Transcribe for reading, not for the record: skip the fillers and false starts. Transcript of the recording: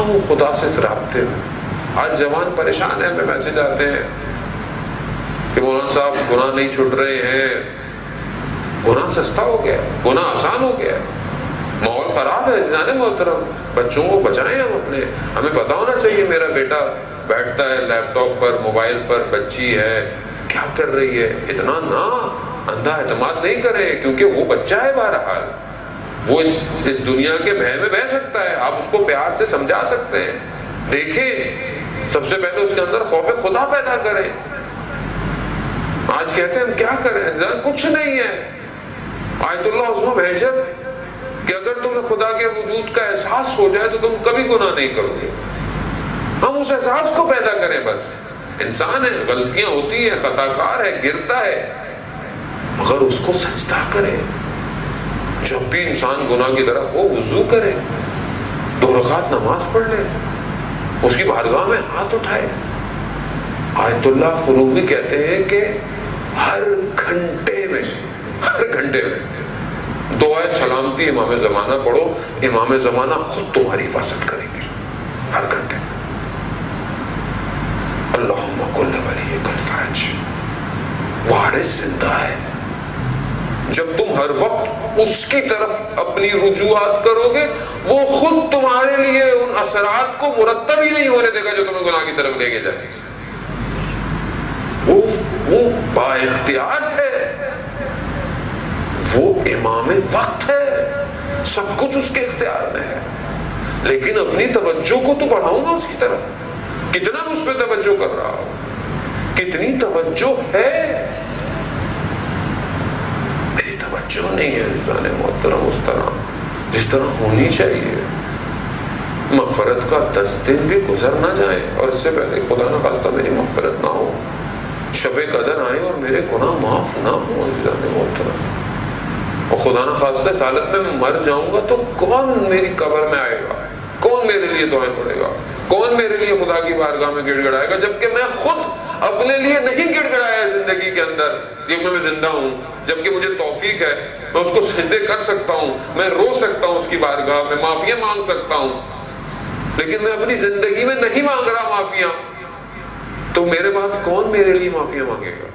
ہوں خدا سے اس رابطے میں. آج جوان پریشان ہے, ہمیں میسج آتے ہیں کہ مولانا صاحب گناہ نہیں چھوٹ رہے ہیں. گناہ سستا ہو گیا, گناہ آسان ہو گیا, ماحول خراب ہے. جانے محترم, بچوں کو بچائیں ہم اپنے. ہمیں پتا ہونا چاہیے میرا بیٹا بیٹھتا ہے لیپ ٹاپ پر, موبائل پر, بچی ہے کیا کر رہی ہے. اتنا نہ اندھا اعتماد نہیں کریں, کیونکہ وہ بچہ ہے, بہرحال وہ اس دنیا کے بھے میں بہ سکتا ہے. آپ اس کو پیار سے سمجھا سکتے ہیں. دیکھیں, سب سے پہلے اس کے اندر خوف خدا پیدا کریں. آج کہتے ہیں ہم کیا کریں, کچھ نہیں ہے. آیت اللہ عظمہ بہشت کہ اگر تمہیں خدا کے وجود کا احساس ہو جائے تو تم کبھی گناہ نہیں کرو گے. ہم اس احساس کو پیدا کریں. بس انسان ہے, غلطیاں ہوتی ہیں, خطا کار ہے, گرتا ہے, مگر اس کو سجدہ کرے. جب بھی انسان گناہ کی طرف ہو وضو کرے, 2 رکعت نماز پڑھ لے, اس کی بارگاہ میں ہاتھ اٹھائے. آیت اللہ فروغی کہتے ہیں کہ ہر گھنٹے میں دعائے سلامتی امام زمانہ پڑھو, امام زمانہ خود تمہاری حفاظت کریں گے ہر گھنٹے میں. اللہم کل ولیک الفرج, وارث زندہ ہے. جب تم ہر وقت اس کی طرف اپنی رجوعات کرو گے, وہ خود تمہارے لیے ان اثرات کو مرتب ہی نہیں ہونے دے گا جو تمہیں گناہ کی طرف لے کے جائے. وہ با اختیار ہے, وہ امام وقت ہے, سب کچھ اس کے اختیار میں ہے. لیکن اپنی توجہ کو تو بڑھاؤں نا اس کی طرف. کتنا میں اس پہ توجہ کر رہا ہوں, کتنی توجہ ہے. میری توجہ نہیں ہے عزیزان محترم اس طرح جس طرح ہونی چاہیے. مغفرت کا 10 دن بھی گزر نہ جائیں اور اس سے پہلے خدا نہ خواستہ میری مغفرت نہ ہو, شب قدر آئے اور میرے گناہ معاف نہ ہو عزیزان محترم. اور خدا نہ خواستہ اس حالت میں مر جاؤں گا تو کون میری قبر میں آئے گا, کون میرے لیے دعائیں پڑھے گا, کون میرے لیے خدا کی بارگاہ میں گڑ گڑائے گا, جبکہ میں خود اپنے لیے نہیں گڑ گڑایا زندگی کے اندر جب میں زندہ ہوں, جبکہ مجھے توفیق ہے, میں اس کو سجدے کر سکتا ہوں, میں رو سکتا ہوں اس کی بارگاہ میں, معافیاں مانگ سکتا ہوں. لیکن میں اپنی زندگی میں نہیں مانگ رہا معافیاں, تو میرے بعد کون میرے لیے معافیاں مانگے گا؟